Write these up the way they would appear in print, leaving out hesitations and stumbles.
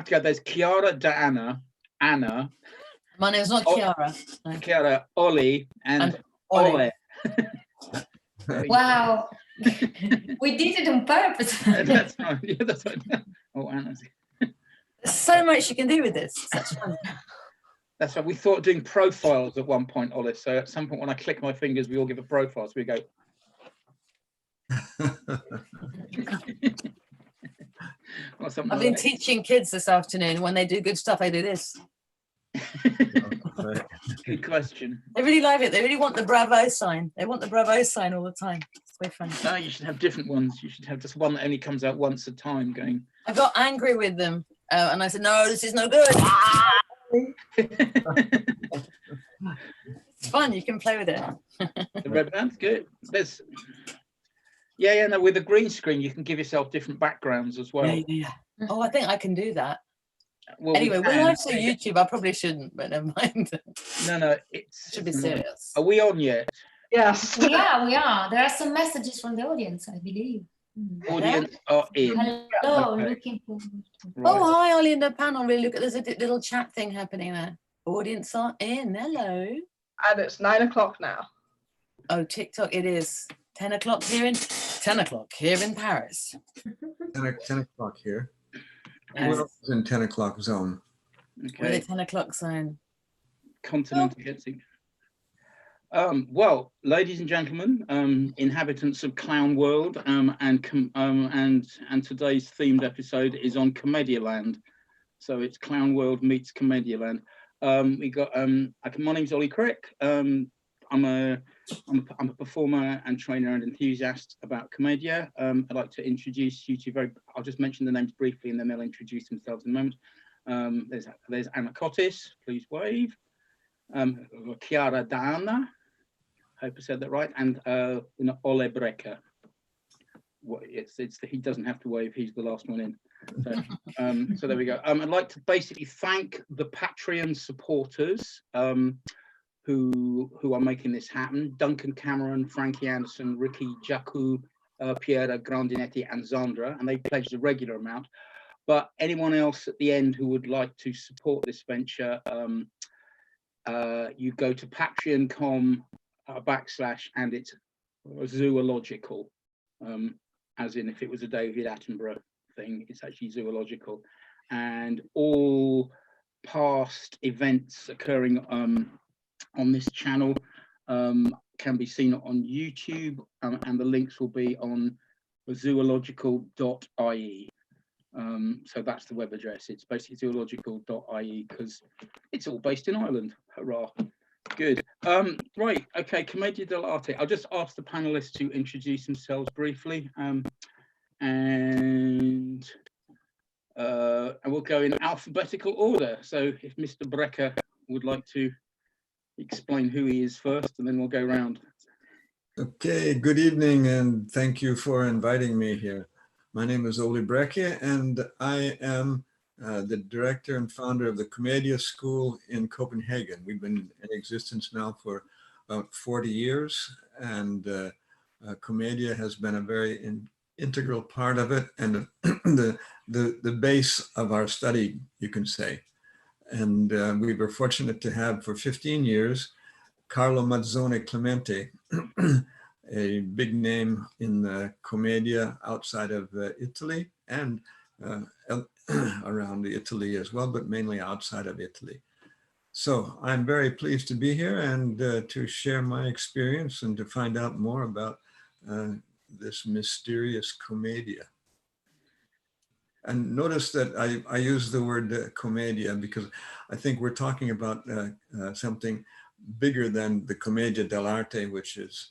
go. There's Chiara, Diana, Anna. My name's not Chiara. No. Chiara, Ollie, and Ole. Wow. We did it on purpose. That's right. Yeah, that's right. Oh, Anna. There's so much you can do with this. Such fun. That's right. We thought of doing profiles at one point, Olive. So at some point when I click my fingers, we all give a profile. So we go. I've been teaching kids this afternoon. When they do good stuff, I do this. Good question. They really like it. They really want the bravo sign. They want the bravo sign all the time. It's very funny. No, you should have different ones. You should have just one that only comes out once a time going. I got angry with them and I said, no, this is no good. It's fun. You can play with it. The red band's good. There's, yeah, no, with a green screen, you can give yourself different backgrounds as well. Yeah. Oh, I think I can do that. Well, anyway, we'll live to YouTube. I probably shouldn't, but never mind. No, it should be serious. Are we on yet? Yes. We are. There are some messages from the audience, I believe. Audience are in. Hello, Okay. looking forward to. Right. Oh, hi, Ollie in the panel. Really, look at there's a little chat thing happening there. Audience are in. Hello. And it's 9 o'clock now. Oh, TikTok. It is 10 o'clock here in Paris. 10 o'clock here. Yes. We're in 10 o'clock zone. Okay. We're the 10 o'clock zone. Continental Getsing. Well, ladies and gentlemen, inhabitants of Clown World, and today's themed episode is on Comedialand. So it's Clown World meets Comedialand. We got my name's Ollie Crick. I'm a performer and trainer and enthusiast about Commedia. I'd like to introduce you to I'll just mention the names briefly and then they'll introduce themselves in a moment. There's Anna Cottis, please wave. Chiara Dana, hope I said that right, and Ole Brecker. He doesn't have to wave, he's the last one in. So there we go. I'd like to basically thank the Patreon supporters who are making this happen. Duncan Cameron, Frankie Anderson, Ricky Jacu, Piera Grandinetti and Zandra, and they pledged a regular amount. But anyone else at the end who would like to support this venture, you go to patreon.com/ and it's zoological, as in if it was a David Attenborough thing, it's actually zoological. And all past events occurring on this channel can be seen on YouTube, and the links will be on zoological.ie. So that's the web address. It's basically zoological.ie because it's all based in Ireland. Hurrah. Good. Right. Okay. Commedia dell'arte. I'll just ask the panelists to introduce themselves briefly, and we'll go in alphabetical order. So if Mr. Brecker would like to explain who he is first, and then we'll go round. Okay, good evening, and thank you for inviting me here. My name is Ole Brekke, and I am the director and founder of the Commedia School in Copenhagen. We've been in existence now for about 40 years, and Commedia has been a very integral part of it, and the base of our study, you can say. And we were fortunate to have for 15 years Carlo Mazzone Clemente, a big name in the Commedia outside of Italy and around Italy as well, but mainly outside of Italy. So I'm very pleased to be here and to share my experience and to find out more about this mysterious Commedia. And notice that I use the word Commedia because I think we're talking about something bigger than the Commedia dell'arte, which is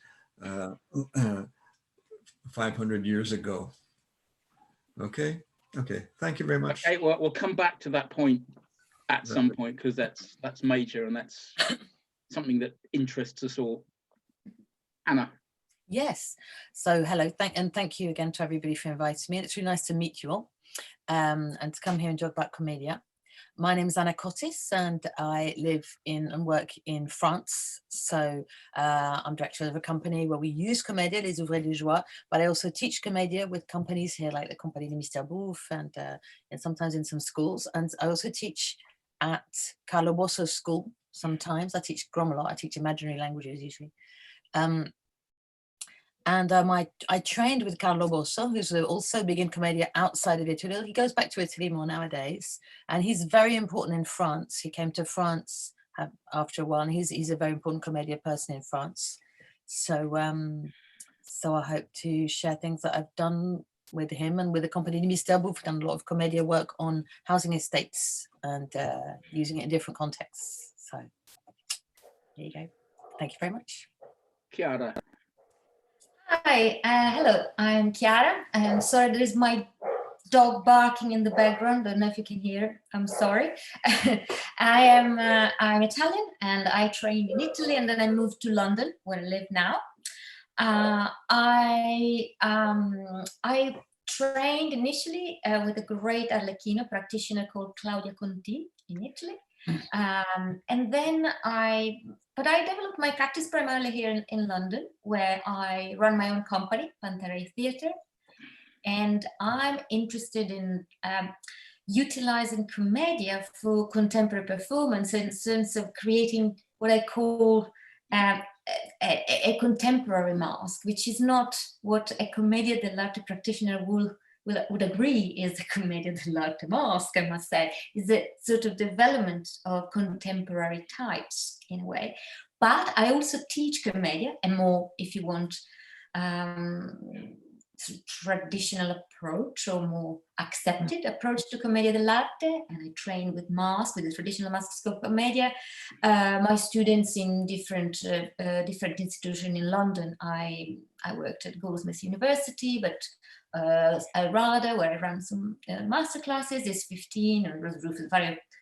500 years ago. Okay. Thank you very much. Okay. Well, we'll come back to that point at some point because that's major and that's something that interests us all. Anna. Yes. So hello. Thank you again to everybody for inviting me. And it's really nice to meet you all and to come here and talk about Commedia. My name is Anna Cottis and I live in and work in France. So I'm director of a company where we use Commedia, Les Ouvriers de Joie, but I also teach Commedia with companies here like the Compagnie de Mystère Bouffe and sometimes in some schools. And I also teach at Carlo Bosso's school sometimes. I teach grammar a lot, I teach imaginary languages usually. I trained with Carlo Bosso, who's also big in Commedia outside of Italy. He goes back to Italy more nowadays, and he's very important in France. He came to France after a while, and he's a very important Commedia person in France. So, so I hope to share things that I've done with him and with the Compagnie de Mystère Bouffe. We've done a lot of Commedia work on housing estates and using it in different contexts. So, there you go. Thank you very much. Chiara. Hi, hello, I'm Chiara. I'm sorry, there is my dog barking in the background. Don't know if you can hear. I'm sorry. I'm Italian and I trained in Italy and then I moved to London where I live now. I trained initially with a great Arlecchino practitioner called Claudia Conti in Italy. And then I developed my practice primarily here in London, where I run my own company, Panterei Theatre, and I'm interested in utilizing Commedia for contemporary performance in the sense of creating what I call a contemporary mask, which is not what a Commedia dell'arte practitioner would agree is a Commedia dell'arte mask, I must say, is a sort of development of contemporary types in a way. But I also teach Commedia, a more, if you want, traditional approach or more accepted approach to Commedia dell'arte, and I train with masks, with the traditional masks of Commedia. My students in different institutions in London, I worked at Goldsmiths University, but Alrada, where I ran some master classes, is 15, and with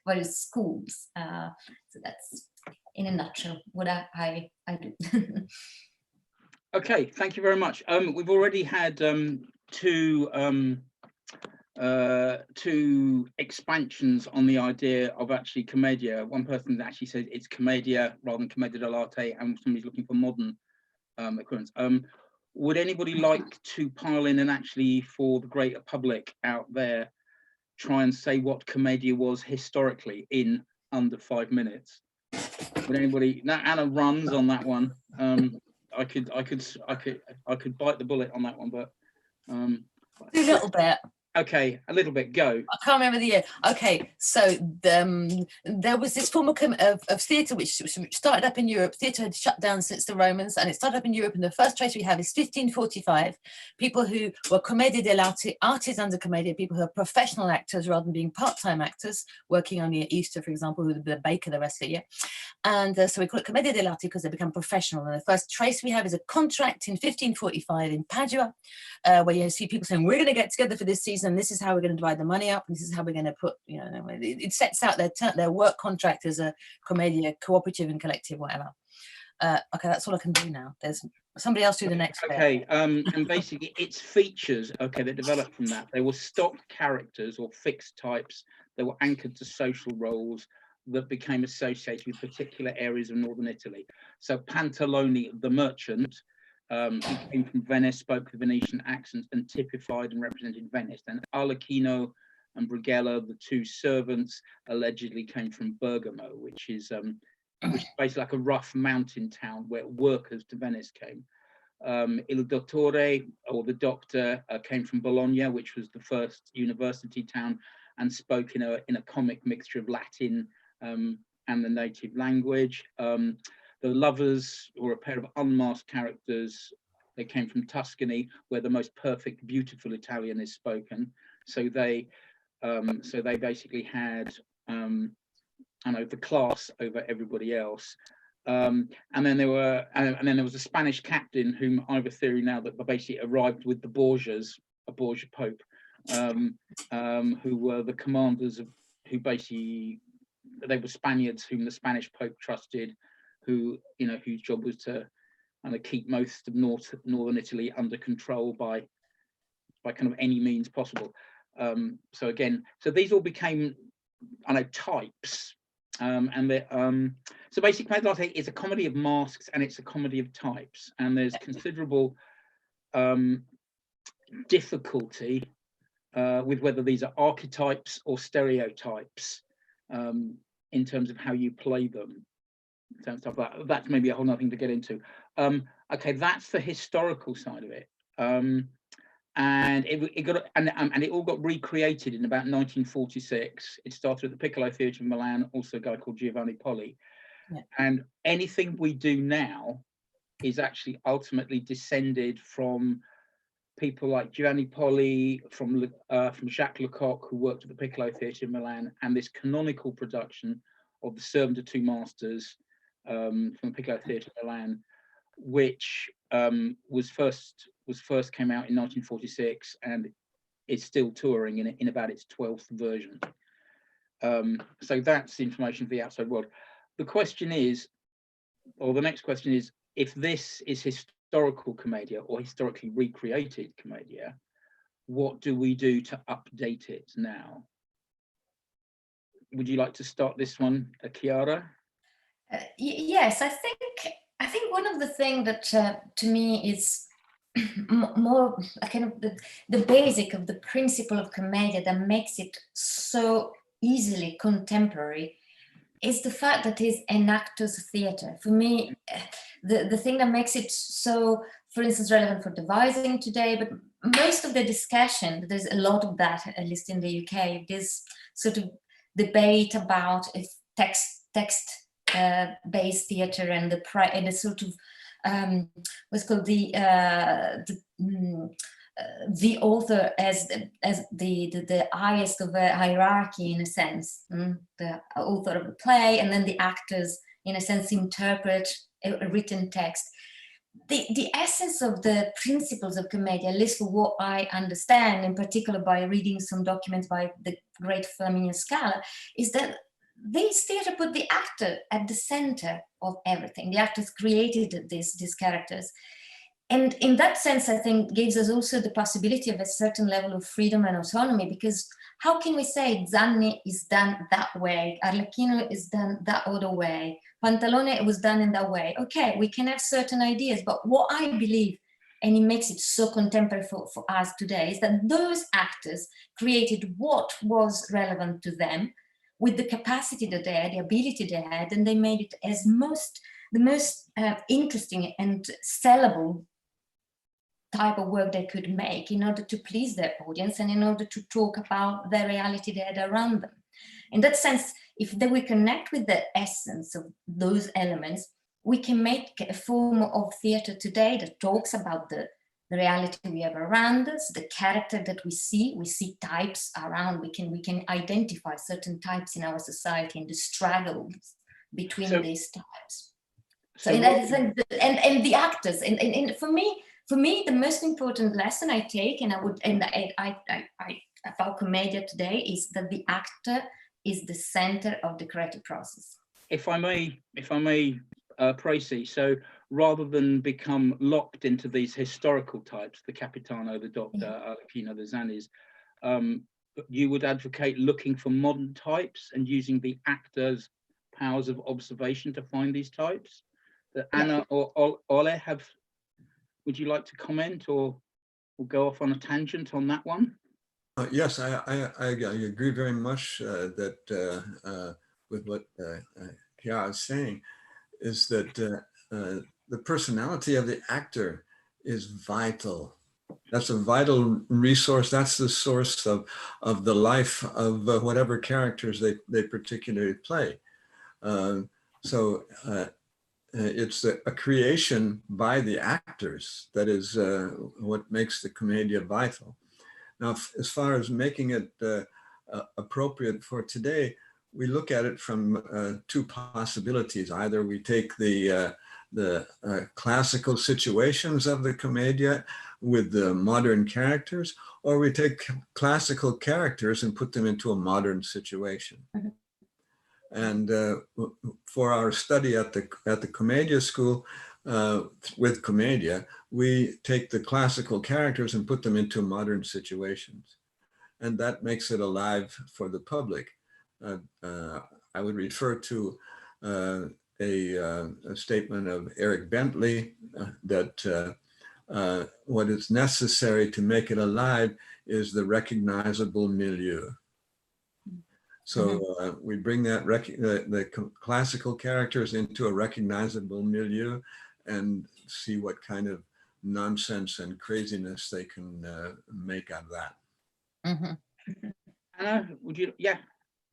various schools. So that's in a nutshell what I do. Okay, thank you very much. We've already had two expansions on the idea of actually Commedia. One person actually said it's Commedia rather than Commedia dell'arte, and somebody's looking for modern equivalents. Would anybody like to pile in and actually, for the greater public out there, try and say what Commedia was historically in under 5 minutes? Would anybody? Now Anna runs on that one. I could bite the bullet on that one, but A little bit. okay, a little bit. Go. I can't remember the year. Okay, so there was this form of theatre which started up in Europe. Theatre had shut down since the Romans, and it started up in Europe. And the first trace we have is 1545. People who were commedia dell'arte, artisans of commedia, people who are professional actors rather than being part-time actors, working only at Easter, for example, who were the baker the rest of the year. And so we call it commedia dell'arte because they become professional. And the first trace we have is a contract in 1545 in Padua, where you see people saying, we're going to get together for this season. This is how we're going to divide the money up, and this is how we're going to put, you know, it sets out their work contract as a commedia, cooperative and collective, whatever. Okay, that's all I can do now. There's somebody else do the next bit. Okay, and basically its features, okay, that developed from that. They were stock characters or fixed types that were anchored to social roles that became associated with particular areas of northern Italy. So Pantalone, the merchant, he came from Venice, spoke with Venetian accents and typified and represented Venice. And Arlecchino and Brighella, the two servants, allegedly came from Bergamo, which is basically like a rough mountain town where workers to Venice came. Il Dottore, or the doctor, came from Bologna, which was the first university town, and spoke in a comic mixture of Latin and the native language. The lovers were a pair of unmasked characters. They came from Tuscany, where the most perfect, beautiful Italian is spoken. So they basically had, the class over everybody else. And then there was a Spanish captain whom I have a theory now that basically arrived with the Borgias, a Borgia Pope, who were the commanders of, who basically, they were Spaniards whom the Spanish Pope trusted, who, whose job was to keep most of northern Italy under control by kind of any means possible. So these all became I know, types. So basically, Commedia dell'arte is a comedy of masks and it's a comedy of types. And there's considerable difficulty with whether these are archetypes or stereotypes in terms of how you play them. And stuff like that. That's maybe a whole nother thing to get into. Okay, that's the historical side of it. And it all got recreated in about 1946. It started at the Piccolo Theatre of Milan, also a guy called Giovanni Polli. Yeah. And anything we do now is actually ultimately descended from people like Giovanni Polli, from Jacques Lecoq, who worked at the Piccolo Theatre in Milan, and this canonical production of The Servant of Two Masters from the Piccolo Theatre in Milan, which was first came out in 1946 and is still touring in about its 12th version. So that's information for the outside world. The question is, or the next question is, if this is historical commedia or historically recreated commedia, what do we do to update it now? Would you like to start this one, Chiara? Yes, I think one of the things that to me is more kind of the basic of the principle of commedia that makes it so easily contemporary is the fact that it's an actor's theatre. For me, the thing that makes it so, for instance, relevant for devising today, but most of the discussion, there's a lot of that, at least in the UK, this sort of debate about if text-based theatre and the sort of what's called the author as the highest of a hierarchy, in a sense, the author of the play, and then the actors, in a sense, interpret a written text. The essence of the principles of commedia, at least for what I understand, in particular by reading some documents by the great Flaminia Scala, is that this theatre put the actor at the center of everything. The actors created these characters. And in that sense, I think, gives us also the possibility of a certain level of freedom and autonomy, because how can we say Zanni is done that way, Arlecchino is done that other way, Pantalone was done in that way? Okay, we can have certain ideas, but what I believe, and it makes it so contemporary for us today, is that those actors created what was relevant to them with the capacity that they had, the ability they had, and they made it as the most interesting and sellable type of work they could make in order to please their audience and in order to talk about the reality they had around them. In that sense, if we connect with the essence of those elements, we can make a form of theatre today that talks about the reality we have around us, the character that we see types around, we can identify certain types in our society and the struggles between these types. So in that sense, and the actors, and for me, the most important lesson I take, I about commedia today, is that the actor is the center of the creative process. If I may, Tracy, so rather than become locked into these historical types, the Capitano, the Doctor, Arlecchino, the Zannis, you would advocate looking for modern types and using the actor's powers of observation to find these types? That Anna or Ole have. Would you like to comment or go off on a tangent on that one? Yes, I agree very much that with what Chiara is saying, is that the personality of the actor is vital. That's a vital resource. That's the source of the life of whatever characters they particularly play. It's a creation by the actors that is what makes the commedia vital. Now, as far as making it appropriate for today, we look at it from two possibilities. Either we take the classical situations of the commedia with the modern characters, or we take classical characters and put them into a modern situation. Mm-hmm. And for our study at the Commedia School with Commedia, we take the classical characters and put them into modern situations. And that makes it alive for the public. I would refer to a statement of Eric Bentley that what is necessary to make it alive is the recognizable milieu. So we bring that the classical characters into a recognizable milieu and see what kind of nonsense and craziness they can make out of that. Anna, would you? Yeah.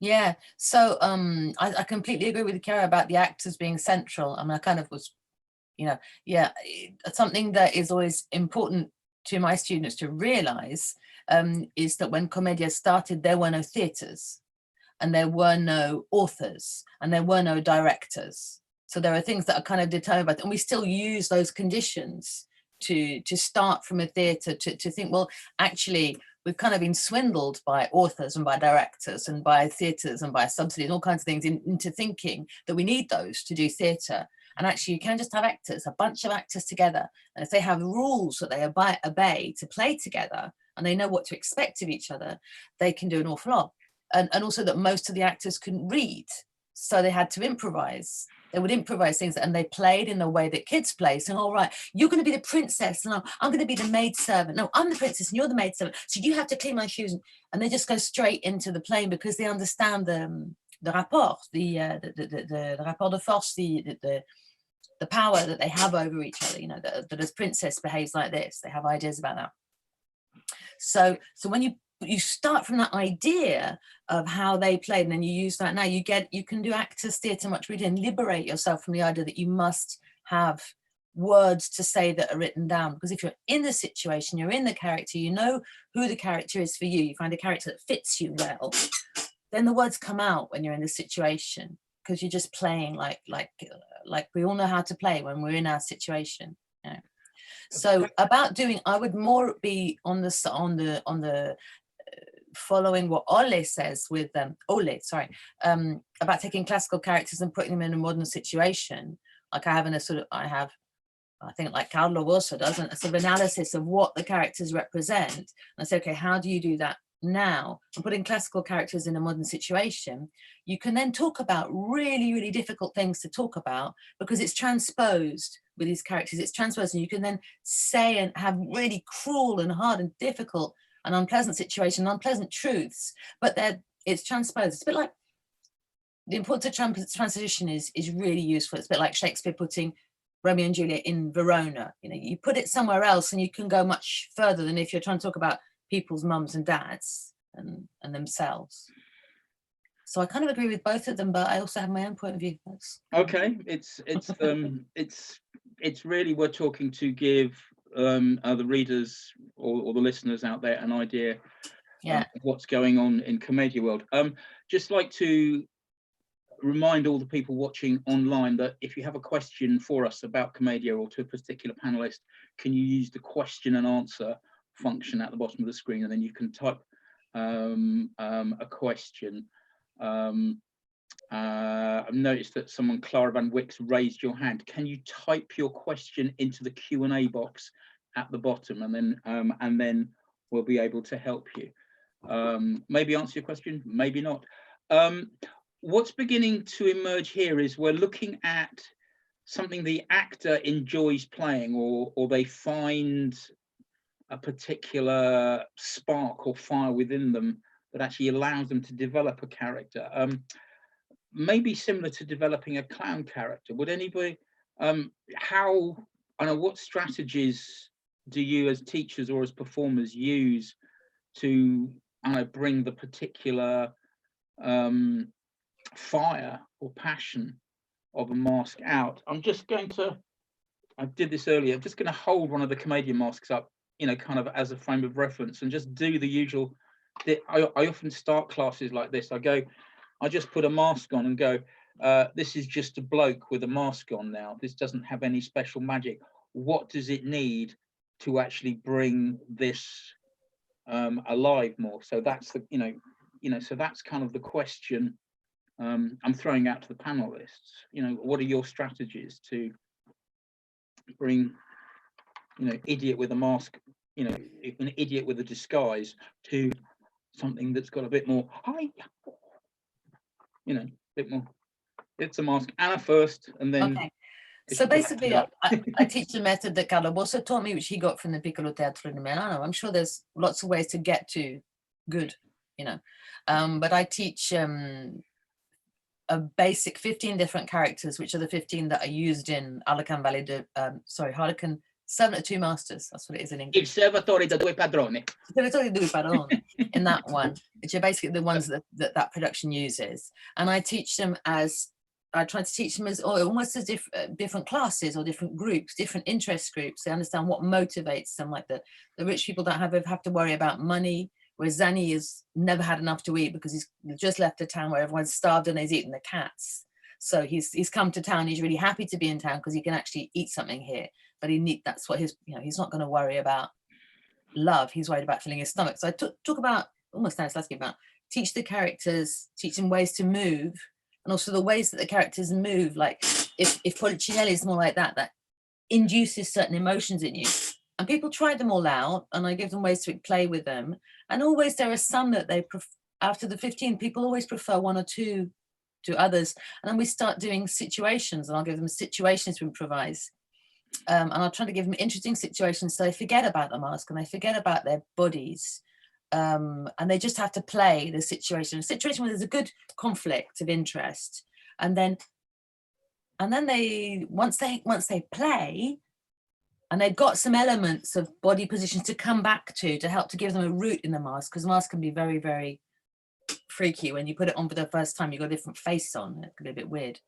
Yeah, so I completely agree with Kara about the actors being central. I mean, I kind of was, you know, yeah, something that is always important to my students to realize is that when Commedia started, there were no theatres and there were no authors and there were no directors. So there are things that are kind of determined by, and we still use those conditions to start from a theatre to think, well, actually, we've kind of been swindled by authors and by directors and by theatres and by subsidies, all kinds of things into thinking that we need those to do theatre. And actually you can just have actors, a bunch of actors together. And if they have rules that they obey to play together and they know what to expect of each other, they can do an awful lot. And also that most of the actors couldn't read. So they had to improvise. They would improvise things and they played in the way that kids play. So, all right, you're going to be the princess. No, I'm going to be the maidservant. No, I'm the princess and you're the maidservant. So you have to clean my shoes. And they just go straight into the playing because they understand the rapport, the rapport de force, the power that they have over each other. You know, that as princess behaves like this. They have ideas about that. So when you start from that idea of how they played and then you use that now, you can do actors theatre much really and liberate yourself from the idea that you must have words to say that are written down, because if you're in the situation, you're in the character, you know who the character is for you, you find a character that fits you well, then the words come out when you're in the situation, because you're just playing like we all know how to play when we're in our situation, you know? So about doing, I would more be on the following what Ole says with about taking classical characters and putting them in a modern situation. Like I think like Carlo also does a sort of analysis of what the characters represent. And I say, okay, how do you do that now? And putting classical characters in a modern situation, you can then talk about really, really difficult things to talk about because it's transposed with these characters. It's transposed and you can then say and have really cruel and hard and difficult and unpleasant situation, unpleasant truths, but it's transposed. It's a bit like the importance of transition is really useful. It's a bit like Shakespeare putting Romeo and Juliet in Verona. You know, you put it somewhere else and you can go much further than if you're trying to talk about people's mums and dads and themselves. So I kind of agree with both of them, but I also have my own point of view. Okay, it's really, we're talking to give the readers or the listeners out there an idea of what's going on in Commedia world. Just like to remind all the people watching online that if you have a question for us about Commedia or to a particular panelist, can you use the question and answer function at the bottom of the screen, and then you can type a question. I've noticed that someone, Clara Van Wicks, raised your hand. Can you type your question into the Q&A box at the bottom, and then we'll be able to help you. Maybe answer your question, maybe not. What's beginning to emerge here is we're looking at something the actor enjoys playing, or they find a particular spark or fire within them that actually allows them to develop a character. Maybe similar to developing a clown character. Would anybody, what strategies do you as teachers or as performers use to bring the particular fire or passion of a mask out? I did this earlier, I'm just going to hold one of the Commedia masks up, kind of as a frame of reference, and just do the usual. I often start classes like this. I just put a mask on and go, this is just a bloke with a mask on now. This doesn't have any special magic. What does it need to actually bring this alive more? So that's so that's kind of the question I'm throwing out to the panelists. What are your strategies to bring, idiot with a mask, an idiot with a disguise to something that's got a bit more, hi, you know, a bit more. It's a mask. Anna first, and then. Okay. if So you could basically, wrap I teach the method that Carlo also taught me, which he got from the Piccolo Teatro di Milano. I'm sure there's lots of ways to get to good, you know, but I teach a basic 15 different characters, which are the 15 that are used in Harlequin Harlequin 702 Masters. That's what it is in English. Il servatore da due padroni. In that one, which are basically the ones that production uses. And I teach them as, I try to teach them as almost as different classes or different groups, different interest groups. They understand what motivates them. Like the rich people don't have to worry about money, whereas Zanni has never had enough to eat because he's just left a town where everyone's starved and he's eaten the cats. So he's come to town. He's really happy to be in town because he can actually eat something here. But that's what he's not going to worry about love. He's worried about filling his stomach. So I talk about almost Stanislavski about teach the characters, teach them ways to move, and also the ways that the characters move. Like if Policinelli is more like that induces certain emotions in you. And people try them all out, and I give them ways to play with them. And always there are some that they after the 15, people always prefer one or two to others. And then we start doing situations, and I'll give them situations to improvise. And I'll try to give them interesting situations so they forget about the mask and they forget about their bodies. And they just have to play the situation. A situation where there's a good conflict of interest. And then they once they play, and they've got some elements of body positions to come back to help to give them a root in the mask, because the mask can be very, very freaky. When you put it on for the first time, you've got a different face on. It can be a bit weird.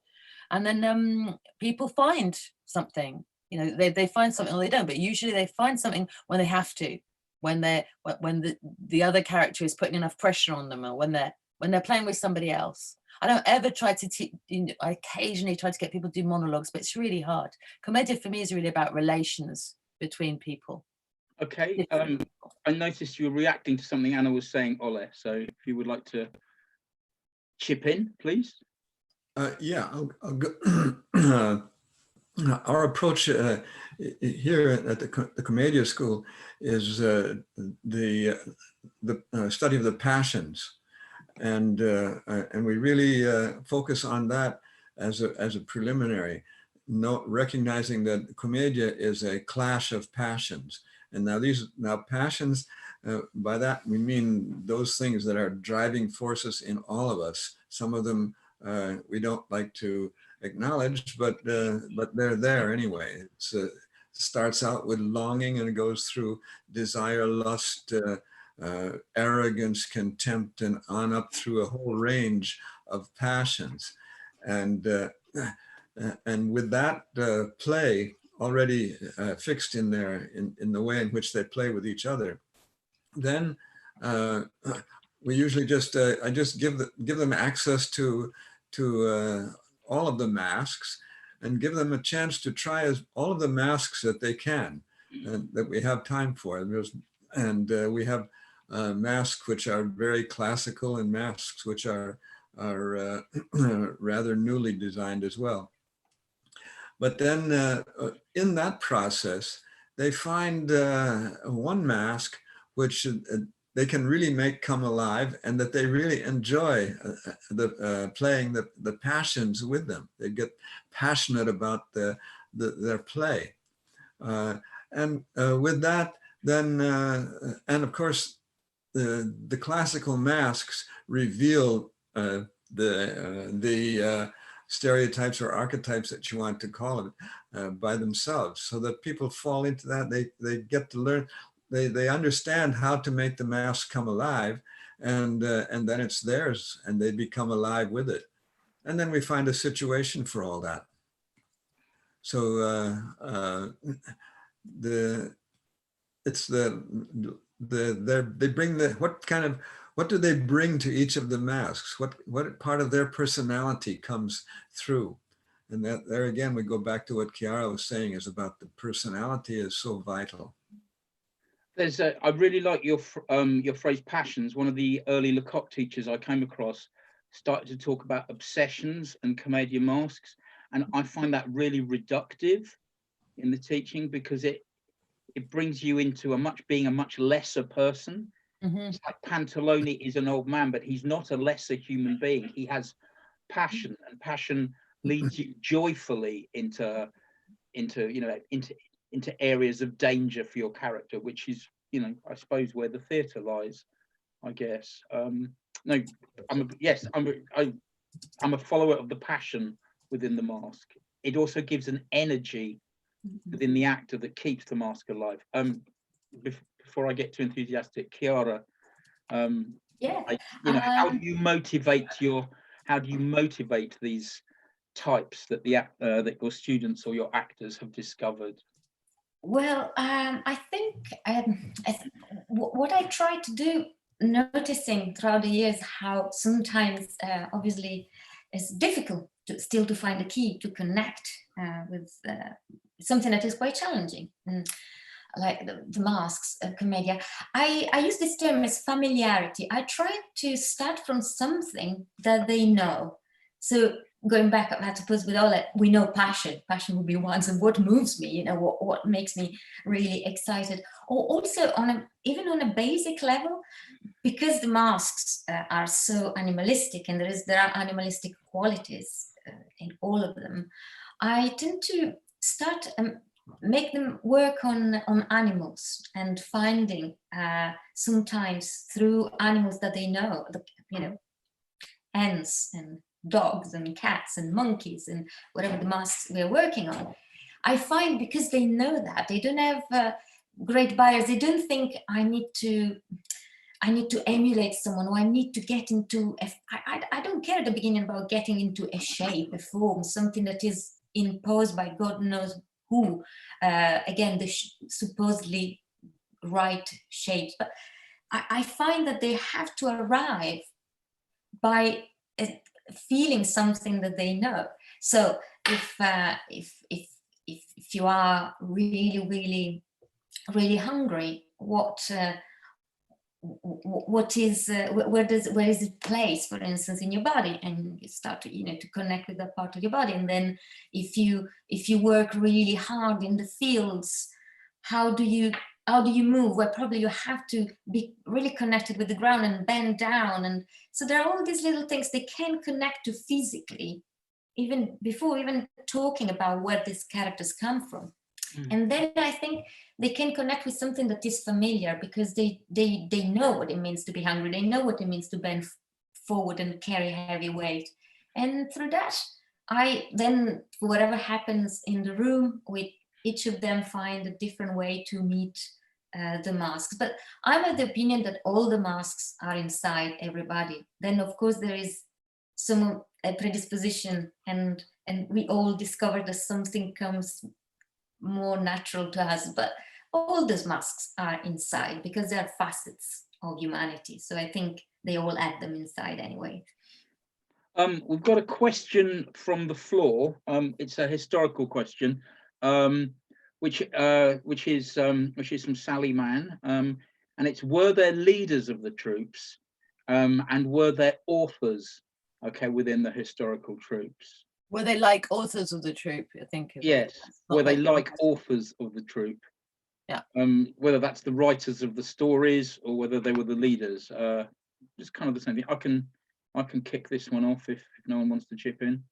And then people find something, you know, they find something or they don't, but usually they find something when they have to, when the other character is putting enough pressure on them, or when they're playing with somebody else. I don't ever try to teach, I occasionally try to get people to do monologues, but it's really hard. Commedia for me is really about relations between people. Okay, I noticed you were reacting to something Anna was saying, Ole, so if you would like to chip in, please. Yeah, I'll go. Our approach here at the Commedia School is the study of the passions. And we really focus on that as a preliminary, recognizing that commedia is a clash of passions. And now passions, by that we mean those things that are driving forces in all of us. Some of them we don't like to acknowledge, but they're there anyway. It starts out with longing and it goes through desire, lust, arrogance, contempt, and on up through a whole range of passions. And with that play already fixed in there, in the way in which they play with each other, then we usually I just give them access to all of the masks and give them a chance to try all of the masks that they can, that we have time for. And we have masks which are very classical and masks which are rather newly designed as well. But then in that process, they find one mask which they can really make come alive, and that they really enjoy playing the passions with them. They get passionate about their play. And with that, then, and of course, the classical masks reveal the stereotypes or archetypes that you want to call it by themselves, so that people fall into that. They get to learn, they understand how to make the mask come alive, and then it's theirs, and they become alive with it. And then we find a situation for all that. So they bring what do they bring to each of the masks? What part of their personality comes through? And that there again, we go back to what Chiara was saying, is about the personality is so vital. I really like your phrase passions. One of the early Lecoq teachers I came across started to talk about obsessions and commedia masks. And I find that really reductive in the teaching, because it brings you into being a much lesser person. Mm-hmm. It's like Pantalone is an old man, but he's not a lesser human being. He has passion, and passion leads you joyfully into areas of danger for your character, which is, I suppose, where the theatre lies, I guess. No, I'm a follower of the passion within the mask. It also gives an energy within the actor that keeps the mask alive. Before I get too enthusiastic, Chiara, how do you motivate these types that that your students or your actors have discovered? Well, I think what I try to do, noticing throughout the years how sometimes, obviously, it's difficult still to find a key to connect with something that is quite challenging, like the masks of Commedia. I use this term as familiarity. I try to start from something that they know. So going back, I suppose with all that, we know passion would be one. So what moves me, what makes me really excited, or also even on a basic level, because the masks are so animalistic, and there are animalistic qualities in all of them. I tend to start make them work on animals, and finding sometimes through animals that they know, hens and dogs and cats and monkeys and whatever the masks we're working on. I find, because they know that, they don't have great bias. They don't think I need to emulate someone, or I need to get into I don't care at the beginning about getting into a shape, a form, something that is imposed by God knows who, again, the supposedly right shapes. But I find that they have to arrive by feeling something that they know. So if you are really hungry, what is where is it placed, for instance, in your body, and you start to to connect with that part of your body. And then if you work really hard in the fields, how do you move? Well, probably you have to be really connected with the ground and bend down. And so there are all these little things they can connect to physically, even before even talking about where these characters come from. And then I think they can connect with something that is familiar, because they know what it means to be hungry. They know what it means to bend forward and carry heavy weight. And through that, I then, whatever happens in the room, with each of them find a different way to meet the masks. But I'm of the opinion that all the masks are inside everybody. Then, of course, there is a predisposition, and we all discover that something comes more natural to us, but all those masks are inside, because they are facets of humanity. So I think they all add them inside anyway. We've got a question from the floor. It's a historical question, which is from Sally Mann, and it's: were there leaders of the troops, and were there authors, within the historical troops? Were they like authors of the troupe, I think? Yes. Were they like authors of the troupe? Yeah. Whether that's the writers of the stories, or whether they were the leaders. Just kind of the same thing. I can kick this one off if no one wants to chip in.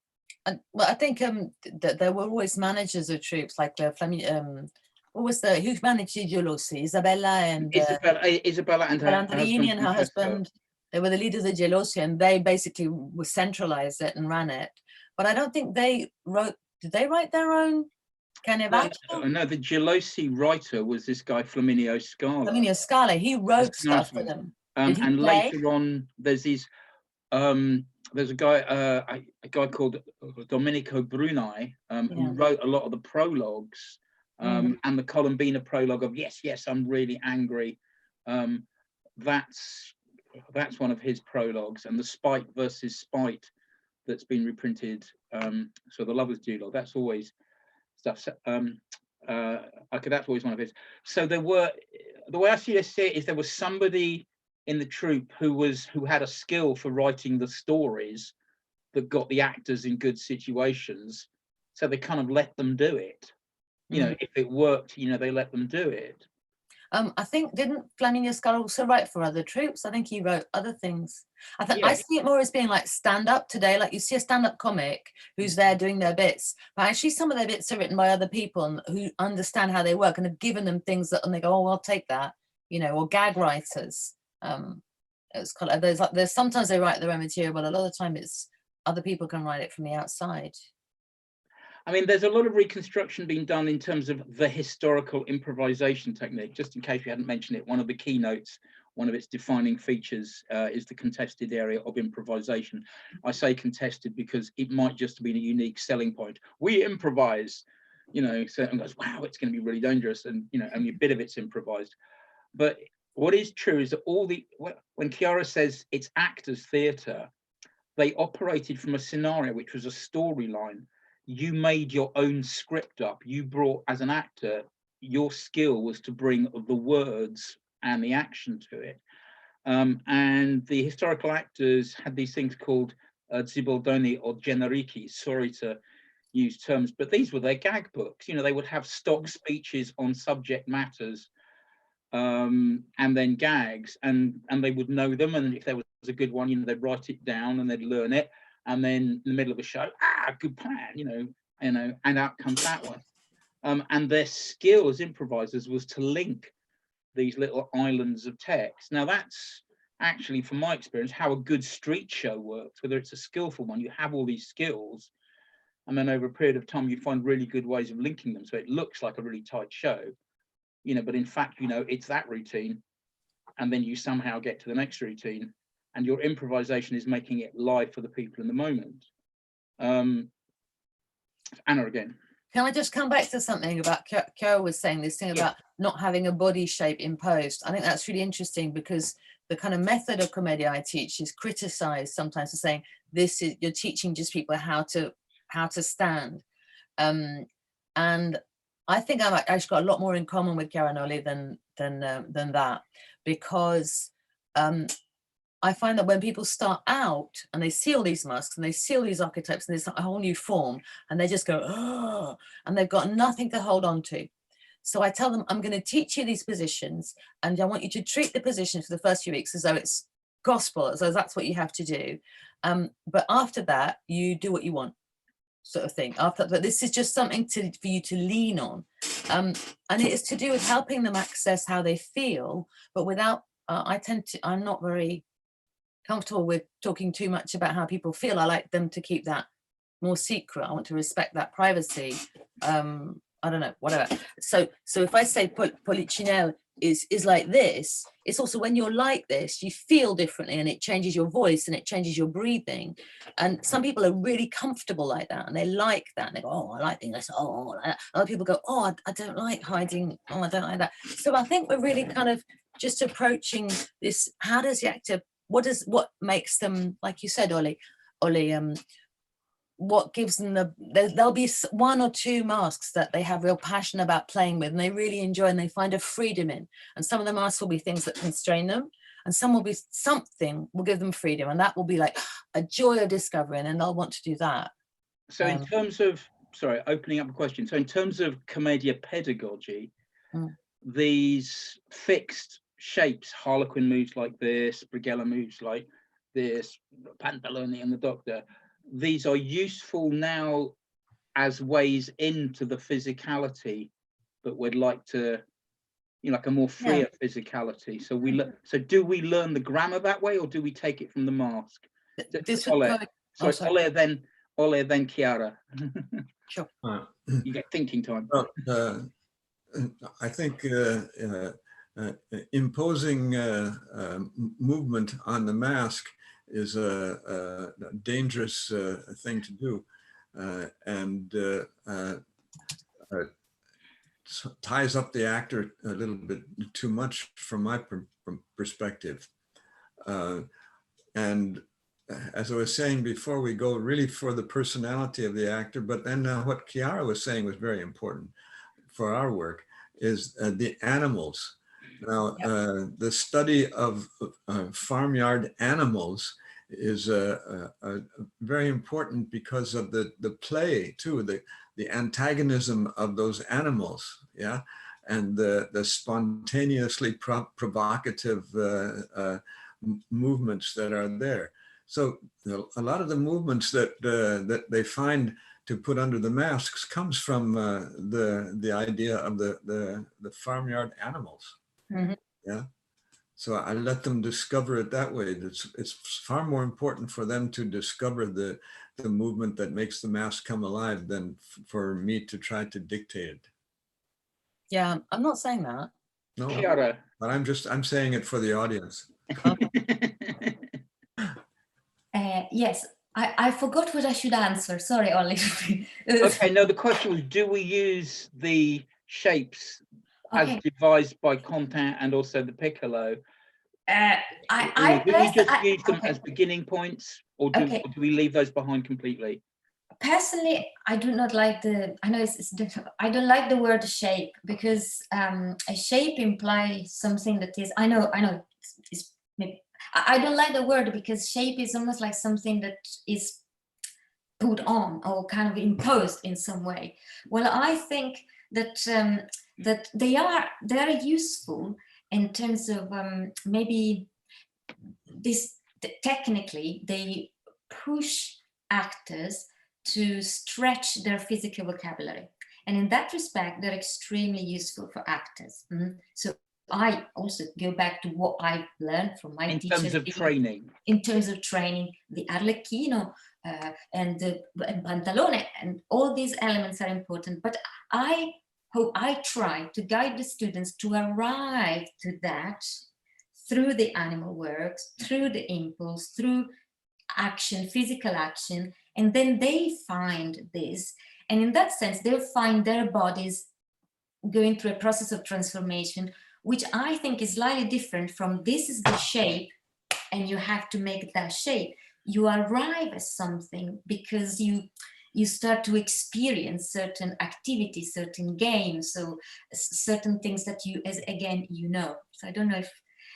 Well, I think that there were always managers of troops, like the what was who managed Gelosi? Isabella and Isabella and her Andrini and her Francesco. husband. They were the leaders of Gelosi, and they basically centralized it and ran it. But I don't think they wrote. Did they write their own Carnevaccio? No, the Gelosi writer was this guy Flaminio Scala. Flaminio Scala. He wrote stuff for them. And later on, there's these. There's a guy called Domenico Bruni, who wrote a lot of the prologues, and the Columbina prologue of "Yes, I'm really angry." That's one of his prologues, and the Spite versus Spite that's been reprinted. So the Lovers' Duologue. That's always stuff. That's always one of his. So there were. The way I see it is there was somebody in the troupe who had a skill for writing the stories that got the actors in good situations, so they kind of let them do it. If it worked, they let them do it. I think, didn't Fleming Escala also write for other troops? I think he wrote other things. I think I Yeah. see it more as being like stand-up today. Like you see a stand-up comic who's there doing their bits, but actually some of their bits are written by other people and who understand how they work and have given them things that, and they go, oh, I'll take that, you know, or gag writers. It's kind of, there's sometimes they write their own material, but a lot of the time it's other people can write it from the outside. I mean, there's a lot of reconstruction being done in terms of the historical improvisation technique. Just in case we hadn't mentioned it, one of the keynotes, one of its defining features is the contested area of improvisation. I say contested because it might just have been a unique selling point. We improvise, you know, so everyone goes, wow, it's going to be really dangerous. And, you know, only a bit of it's improvised. But what is true is that when Chiara says it's actors' theatre, they operated from a scenario which was a storyline. You made your own script up. You brought, as an actor, your skill was to bring the words and the action to it. And the historical actors had these things called zibaldoni or generiki, sorry to use terms, but these were their gag books. You know, they would have stock speeches on subject matters and then gags, and they would know them. And if there was a good one, you know, they'd write it down and they'd learn it. And then in the middle of a show, good plan, you know, and out comes that one. And their skill as improvisers was to link these little islands of text. Now that's actually, from my experience, how a good street show works, whether it's a skillful one. You have all these skills, and then over a period of time, you find really good ways of linking them. So it looks like a really tight show, you know, but in fact, you know, it's that routine. And then you somehow get to the next routine, and your improvisation is making it live for the people in the moment. Anna again. Can I just come back to something about Chiara was saying this thing about not having a body shape imposed? I think that's really interesting because the kind of method of commedia I teach is criticized sometimes for saying this is, you're teaching just people how to stand. And I think I've actually got a lot more in common with Chiara and Oli than that, because I find that when people start out and they see all these masks and they see all these archetypes and there's a whole new form, and they just go, oh, and they've got nothing to hold on to. So I tell them, I'm going to teach you these positions, and I want you to treat the position for the first few weeks as though it's gospel, as though that's what you have to do. But after that, you do what you want, sort of thing. But this is just something for you to lean on. And it is to do with helping them access how they feel, but without, I'm not very comfortable with talking too much about how people feel. I like them to keep that more secret. I want to respect that privacy. I don't know, whatever. So if I say Polichinelle is like this, it's also when you're like this, you feel differently, and it changes your voice and it changes your breathing. And some people are really comfortable like that, and they like that. And they go, oh, I like this. Oh, like that. Other people go, oh, I don't like hiding. Oh, I don't like that. So I think we're really kind of just approaching this. How does the actor, what makes them, like you said, Oli, what gives them there'll be one or two masks that they have real passion about playing with and they really enjoy and they find a freedom in. And some of the masks will be things that constrain them, and some will be something will give them freedom, and that will be like a joy of discovering, and they'll want to do that. So in terms of, sorry, opening up a question. So in terms of commedia pedagogy, these fixed shapes, Harlequin moves like this, Brighella moves like this, Pantaloni and the Doctor, these are useful now as ways into the physicality, but we'd like to, you know, like a more freer physicality. So so do we learn the grammar that way, or do we take it from the mask? This Ole, would sorry, Ole, then Chiara. Sure. You get thinking time. I think imposing movement on the mask is a dangerous thing to do, and ties up the actor a little bit too much from my perspective. And as I was saying before, we go really for the personality of the actor, but then what Chiara was saying was very important for our work, is the animals. Now, the study of farmyard animals is very important because of the play too, the antagonism of those animals, and the spontaneously provocative movements that are there. So a lot of the movements that they find to put under the masks comes from the idea of the farmyard animals. Mm-hmm. Yeah. So I let them discover it that way. It's far more important for them to discover the movement that makes the mask come alive than for me to try to dictate it. Yeah, I'm not saying that. No, Chiara. but I'm saying it for the audience. Yes, I forgot what I should answer. Sorry, Ollie. Okay, no, the question was, do we use the shapes Okay. as devised by Contant and also the Piccolo? I Do we just use them okay. as beginning points, or do we leave those behind completely? Personally, I do not like I know it's different. I don't like the word shape, because a shape implies something that is, I know it's maybe, I don't like the word, because shape is almost like something that is put on or kind of imposed in some way. Well, I think that that they are useful in terms of maybe this, technically they push actors to stretch their physical vocabulary, and in that respect they're extremely useful for actors. So I also go back to what I learned from my teachers. In terms of training. In terms of training, the arlecchino and the pantalone, and all these elements are important. But I try to guide the students to arrive to that through the animal works, through the impulse, through action, physical action, and then they find this. And in that sense, they'll find their bodies going through a process of transformation, which I think is slightly different from this is the shape and you have to make that shape. You arrive at something because you start to experience certain activities, certain games, so certain things that you, as again, you know. So I don't know if,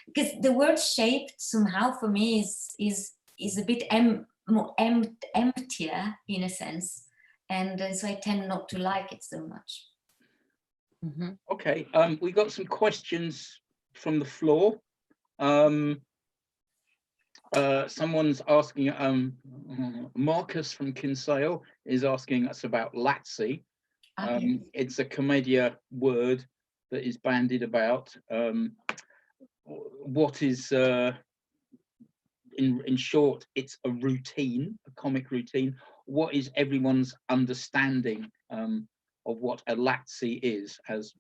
because the word shape somehow for me is a bit more emptier in a sense, and so I tend not to like it so much. Mm-hmm. Okay, we got some questions from the floor. Someone's asking, Marcus from Kinsale is asking us about Lazzi. Okay. It's a commedia word that is bandied about. What is, in short, it's a routine, a comic routine. What is everyone's understanding of what a Lazzi is, as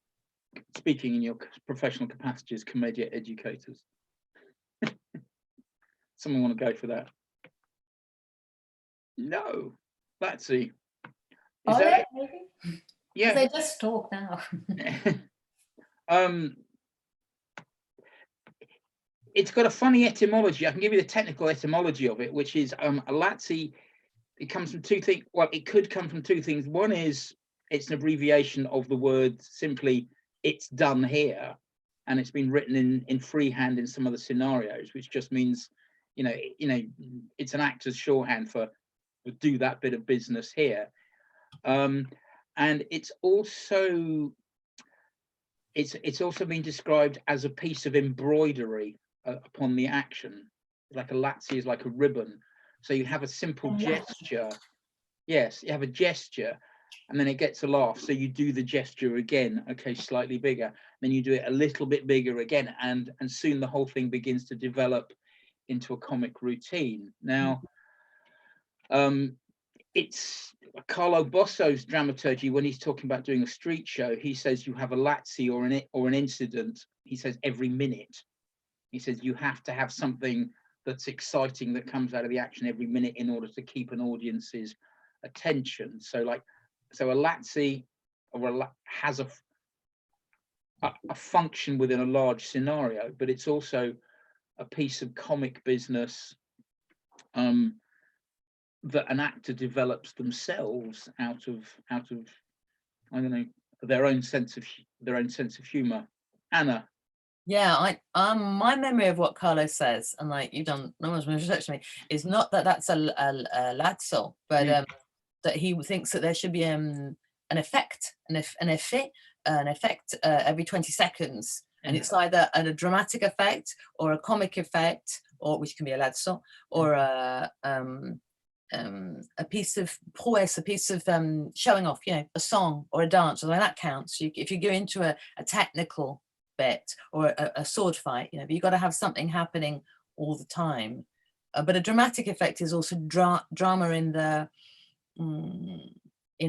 speaking in your professional capacity as commedia educators? Someone want to go for that? No, Lazzi. Is that, Maybe? yeah. Because I just talk now. It's got a funny etymology. I can give you the technical etymology of it, which is a Lazzi. It comes from two things. Well, it could come from two things. One is it's an abbreviation of the word simply "it's done here," and it's been written in freehand in some of the scenarios, which just means, you know, it's an actor's shorthand for do that bit of business here. And it's also been described as a piece of embroidery upon the action. Like a Lazzi is like a ribbon. So you have a simple gesture. Yes, you have a gesture, and then it gets a laugh. So you do the gesture again, okay, slightly bigger. Then you do it a little bit bigger again, and soon the whole thing begins to develop into a comic routine. Now, it's Carlo Bosso's dramaturgy. When he's talking about doing a street show, he says you have a Lazzi or an incident. He says every minute. He says you have to have something that's exciting that comes out of the action every minute in order to keep an audience's attention. So a Lazzi has a function within a large scenario, but it's also a piece of comic business that an actor develops themselves out of I don't know, their own sense of humor. Anna. Yeah, my memory of what Carlos says, and like you've done no one's research to me, is not that that's a lazzo, but that he thinks that there should be an effect, an effet an effect every 20 seconds. And it's either a dramatic effect or a comic effect, or which can be a lazzo, or a piece of prowess, a piece of showing off, you know, a song or a dance, although that counts. If you go into a technical bit or a sword fight, you know, but you've got to have something happening all the time. But a dramatic effect is also drama in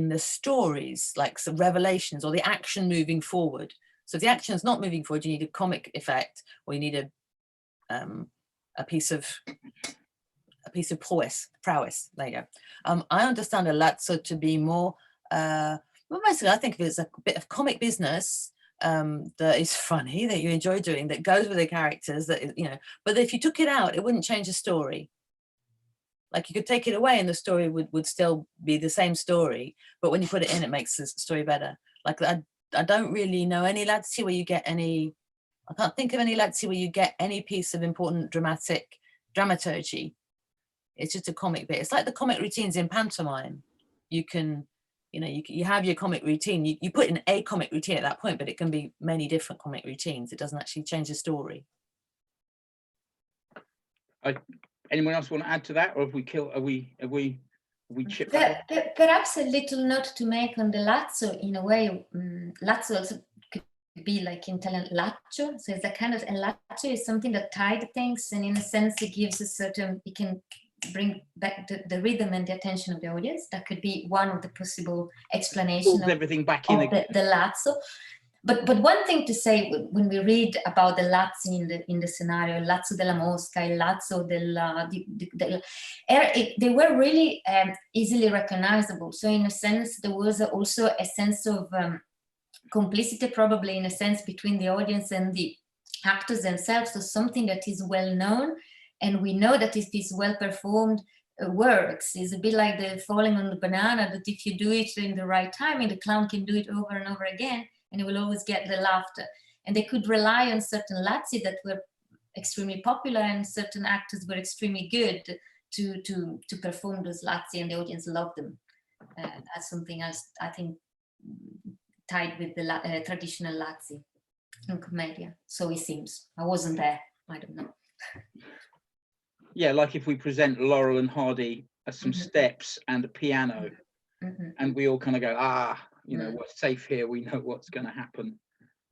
the stories, like some revelations or the action moving forward. So if the action is not moving forward, you need a comic effect, or you need a piece of prowess. There you go. I understand a lazzo to be more, well, basically I think of it as a bit of comic business that is funny, that you enjoy doing, that goes with the characters, that, you know, but if you took it out, it wouldn't change the story. Like you could take it away and the story would still be the same story, but when you put it in, it makes the story better. Like I don't really know any lazzi where you get any, I can't think of any lazzi where you get any piece of important dramaturgy. It's just a comic bit. It's like the comic routines in pantomime. You can, you know, you have your comic routine. You put in a comic routine at that point, but it can be many different comic routines. It doesn't actually change the story. Anyone else want to add to that, or have we chipped that? Perhaps a little note to make on the lazzo. In a way, lazzo also could be like in Italian laccio. So it's a kind of, a laccio is something that tied things, and in a sense it gives a certain, it can bring back the rhythm and the attention of the audience. That could be one of the possible explanations of everything back in the lazzo. But one thing to say, when we read about the lazzi in the scenario, il lazzo della mosca, il lazzo they were really easily recognizable. So in a sense, there was also a sense of complicity, probably in a sense, between the audience and the actors themselves. So something that is well known, and we know that it is well performed, works. It's a bit like the falling on the banana, that if you do it in the right time, and the clown can do it over and over again, and it will always get the laughter. And they could rely on certain lazzi that were extremely popular, and certain actors were extremely good to perform those lazzi, and the audience loved them. That's something else, I think, tied with the traditional lazzi in commedia. So it seems. I wasn't there. I don't know. Yeah, like if we present Laurel and Hardy as some steps and a piano, and we all kind of go, you know, we're safe here, we know what's going to happen.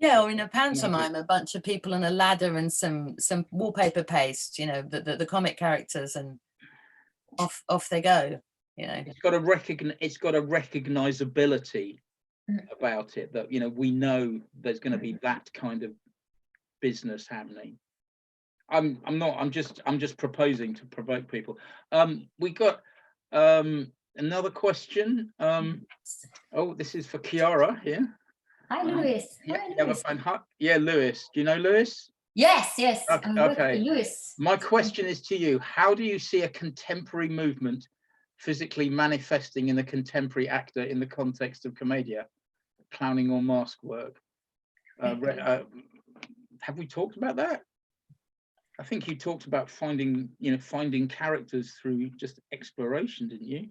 Yeah, or in a pantomime, a bunch of people on a ladder and some wallpaper paste, you know, the comic characters, and off they go. You know, it's got a recognizability about it, that, you know, we know there's going to be that kind of business happening. I'm just proposing to provoke people. We got another question. Oh, this is for Chiara here. Hi, Lewis. Yeah, Lewis. Do you know Lewis? Yes. Okay. Lewis. My question is to you: how do you see a contemporary movement physically manifesting in a contemporary actor in the context of commedia, clowning or mask work? Have we talked about that? I think you talked about finding characters through just exploration, didn't you?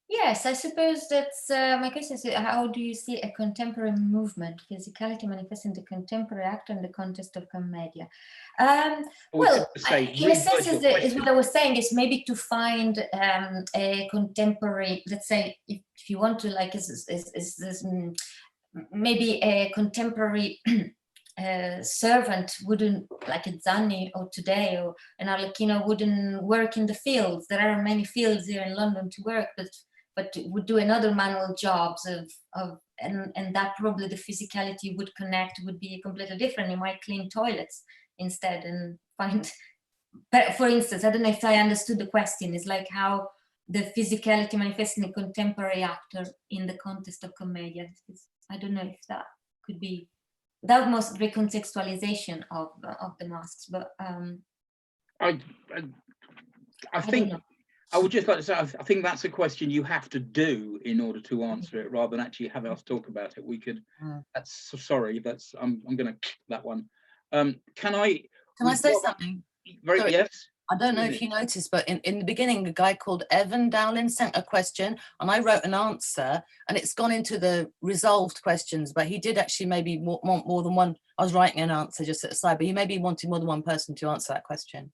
Yes, I suppose that's my question is, how do you see a contemporary movement, physicality manifesting the contemporary actor in the context of commedia? Well, in a sense, is what I was saying, is maybe to find a contemporary, let's say, if you want to, like, maybe a contemporary servant wouldn't, like a Zanni or today, or an Arlecchino wouldn't work in the fields. There are many fields here in London to work, but would do another manual jobs and that probably the physicality would be completely different. You might clean toilets instead and find, for instance, I don't know if I understood the question, is like how the physicality manifests in a contemporary actor in the context of commedia. I don't know if that could be without most recontextualization of the masks, but I think I would just like to say, I think that's a question you have to do in order to answer it, rather than actually have us talk about it. We could. That's sorry. I'm going to that one. Can I say something? Yes. I don't know if you noticed, but in the beginning, a guy called Evan Dowling sent a question and I wrote an answer, and it's gone into the resolved questions, but he did actually maybe want more than one. I was writing an answer just at the side, but he maybe wanted more than one person to answer that question.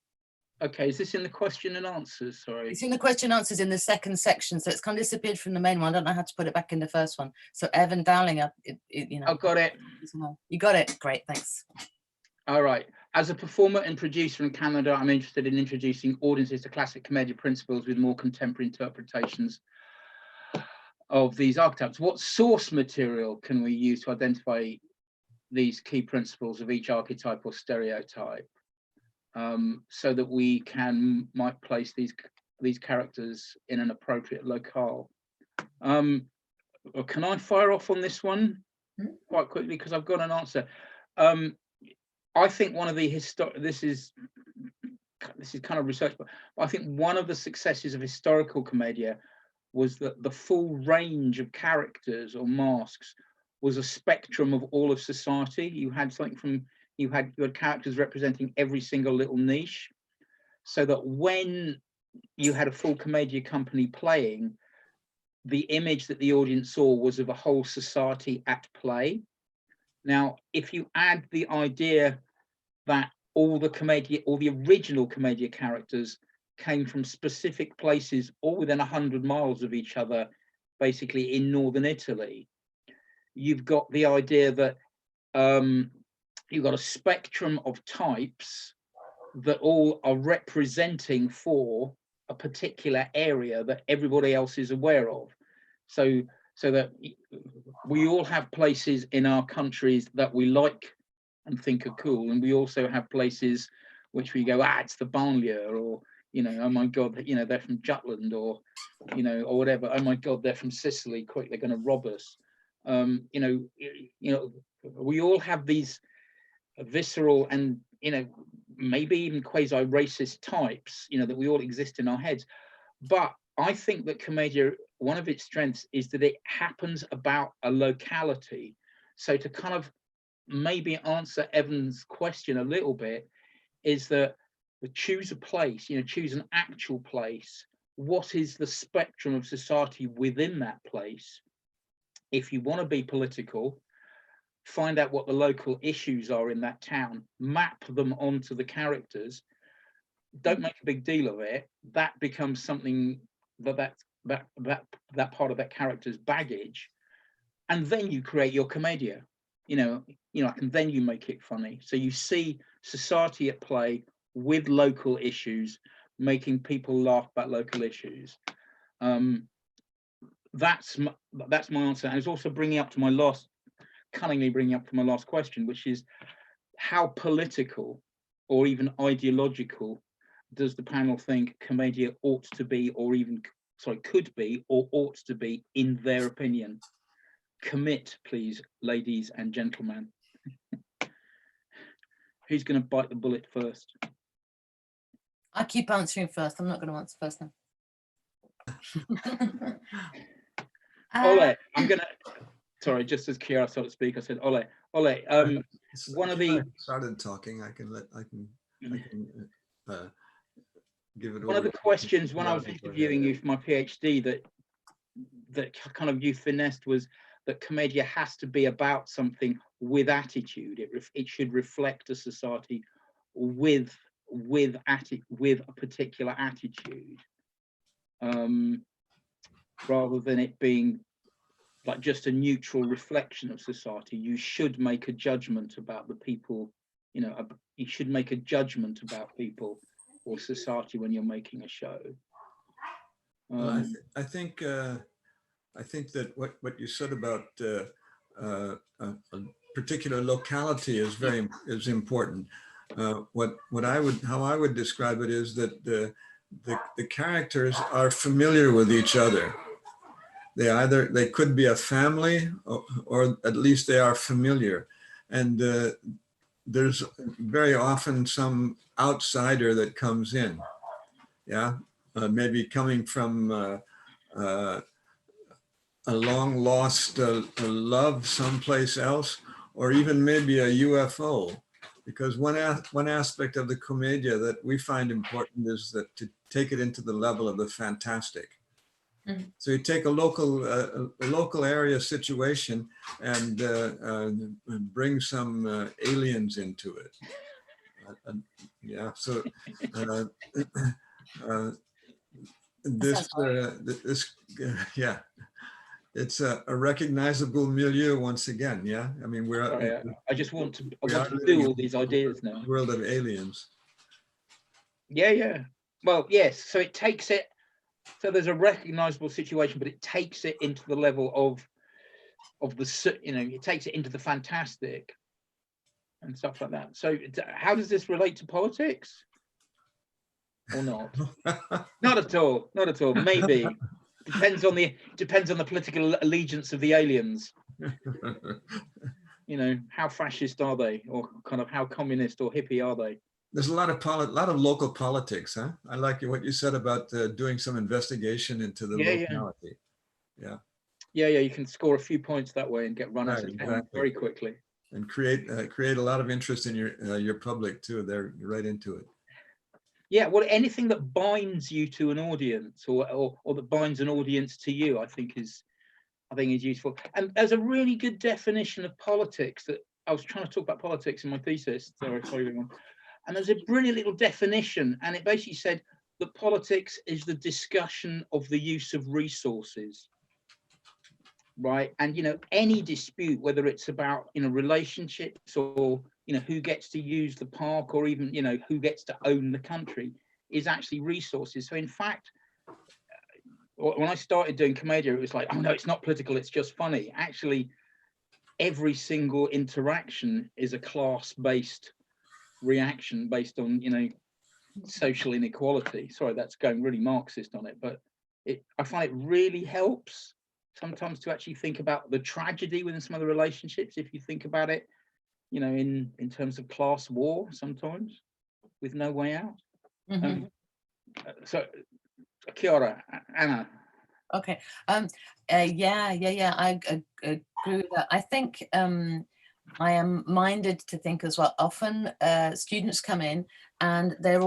Okay, is this in the question and answers? Sorry. It's in the question and answers in the second section, so it's kind of disappeared from the main one. I don't know how to put it back in the first one. So Evan Dowling, you know. I've got it. You got it. Great, thanks. All right. As a performer and producer in Canada, I'm interested in introducing audiences to classic comedy principles with more contemporary interpretations of these archetypes. What source material can we use to identify these key principles of each archetype or stereotype, so that we might place these characters in an appropriate locale? Can I fire off on this one quite quickly, because I've got an answer? I think one of the this is kind of research, but I think one of the successes of historical commedia was that the full range of characters or masks was a spectrum of all of society. You had something from you had characters representing every single little niche, so that when you had a full commedia company playing, the image that the audience saw was of a whole society at play. Now, if you add the idea that all the original commedia characters came from specific places, all within 100 miles of each other, basically in northern Italy, you've got the idea that you've got a spectrum of types that all are representing for a particular area that everybody else is aware of. So that we all have places in our countries that we like and think are cool, and we also have places which we go, it's the banlieue, or oh my god, they're from Jutland, or or whatever. Oh my god, they're from Sicily. Quick, they're going to rob us. We all have these visceral and maybe even quasi-racist types, that we all exist in our heads. But I think that commedia, one of its strengths is that it happens about a locality. So to kind of maybe answer Evan's question a little bit, is that choose a place, choose an actual place. What is the spectrum of society within that place? If you want to be political, find out what the local issues are in that town, map them onto the characters. Don't make a big deal of it. That becomes something that part of that character's baggage, and then you create your commedia. And then you make it funny. So you see society at play with local issues, making people laugh about local issues. That's my answer. And it's also cunningly bringing up to my last question, which is how political or even ideological does the panel think commedia ought to be, or even, could be, or ought to be, in their opinion? Commit, please, ladies and gentlemen. Who's going to bite the bullet first? I keep answering first. I'm not going to answer first now. Ole, I'm going to, sorry, just as Kiara started to speak, I said, Ole, one of the... started talking, I can give it one of the questions when I was interviewing you for my PhD that kind of you finessed was that commedia has to be about something with attitude. It should reflect a society with a particular attitude, rather than it being like just a neutral reflection of society. You should make a judgment about the people. You should make a judgment about people or society when you're making a show. Well, I think that what you said about a particular locality is important. How I would describe it is that the characters are familiar with each other. They could be a family, or at least they are familiar, and there's very often some outsider that comes in. Maybe coming from a long lost love someplace else, or even maybe a UFO. because one aspect of the commedia that we find important is that to take it into the level of the fantastic. Mhm. So you take a local area situation and bring some aliens into it. Yeah, so this, yeah, it's a recognizable milieu once again. Yeah, I mean, Sorry, I just want to living do all these ideas now. World of aliens. Yeah. Well, yes. So it takes it. So there's a recognizable situation, but it takes it into the level of the, it takes it into the fantastic and stuff like that. So how does this relate to politics? Or not? Not at all. Not at all. Maybe depends on the political allegiance of the aliens. How fascist are they, or kind of how communist or hippie are they? There's a lot of local politics, huh? I like what you said about doing some investigation into the locality. Yeah. You can score a few points that way and get run out of town very quickly, and create a lot of interest in your public too. They're right into it. Yeah, well, anything that binds you to an audience or that binds an audience to you, I think is useful. And there's a really good definition of politics that I was trying to talk about politics in my thesis. Sorry, everyone. And there's a brilliant little definition, and it basically said that politics is the discussion of the use of resources, right? And any dispute, whether it's about relationships or who gets to use the park, or even who gets to own the country, is actually resources. So in fact, when I started doing commedia, it was like, oh no, it's not political, it's just funny. Actually, every single interaction is a class-based reaction based on social inequality. Sorry, that's going really Marxist on it, but I find it really helps sometimes to actually think about the tragedy within some of the relationships, if you think about it in terms of class war sometimes with no way out. Mhm. So Chiara, Anna. Okay. Yeah. I agree with that. I think I am minded to think as well. Often students come in and they're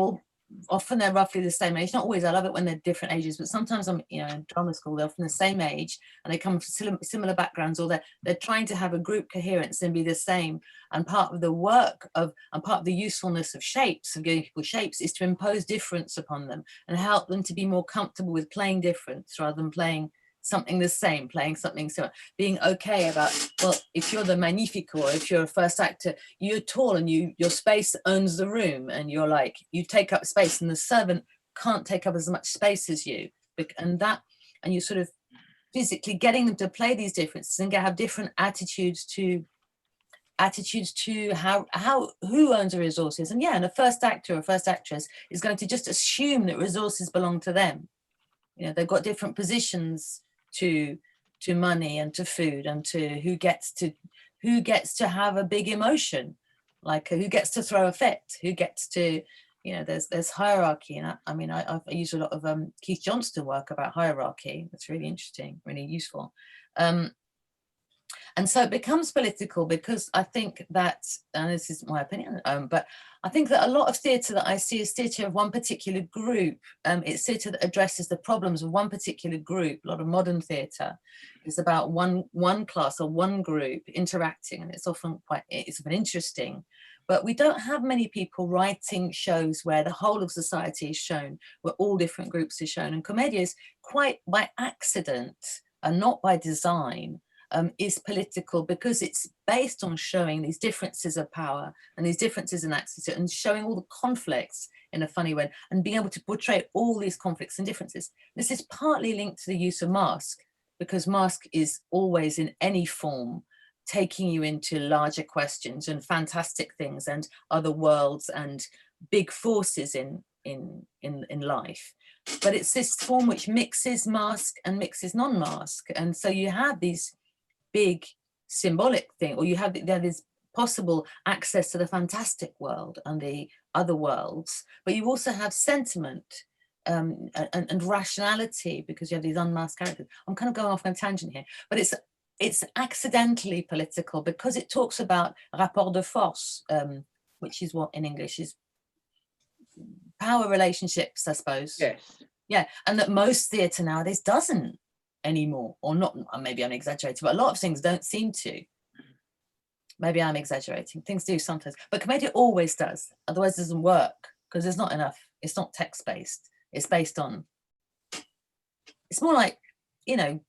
roughly the same age. Not always. I love it when they're different ages, but sometimes I'm, in drama school, they're often the same age and they come from similar backgrounds, or they're trying to have a group coherence and be the same. And part of the work and part of the usefulness of shapes, of giving people shapes, is to impose difference upon them and help them to be more comfortable with playing difference rather than playing something the same, playing something similar, being okay about, well, if you're the Magnifico, or if you're a first actor, you're tall and your space owns the room, and you're like, you take up space and the servant can't take up as much space as you, and you sort of physically getting them to play these differences and have different attitudes to who owns the resources. And and a first actor or first actress is going to just assume that resources belong to them. They've got different positions to money and to food and to who gets to have a big emotion, like who gets to throw a fit, who gets to, there's hierarchy. And I've used a lot of Keith Johnston work about hierarchy. That's really interesting, really useful. And so it becomes political because I think that, and this is my opinion, but I think that a lot of theatre that I see is theatre of one particular group. It's theatre that addresses the problems of one particular group. A lot of modern theatre is about one class or one group interacting, and it's often interesting. But we don't have many people writing shows where the whole of society is shown, where all different groups are shown. And commedia is quite by accident and not by design. Is political because it's based on showing these differences of power and these differences in access and showing all the conflicts in a funny way and being able to portray all these conflicts and differences. This is partly linked to the use of mask, because mask is always in any form taking you into larger questions and fantastic things and other worlds and big forces in life. But it's this form which mixes mask and mixes non-mask, and so you have these big symbolic thing, or you have this possible access to the fantastic world and the other worlds, but you also have sentiment and rationality, because you have these unmasked characters. I'm kind of going off on a tangent here, but it's accidentally political because it talks about rapport de force, which is what in English is power relationships, I suppose. Yes. Yeah, and that most theatre nowadays doesn't anymore, or not. Maybe I'm exaggerating, but a lot of things don't seem to. Maybe I'm exaggerating. Things do sometimes, but commedia always does. Otherwise, it doesn't work because there's not enough. It's not text based. It's based on. It's more like, you know,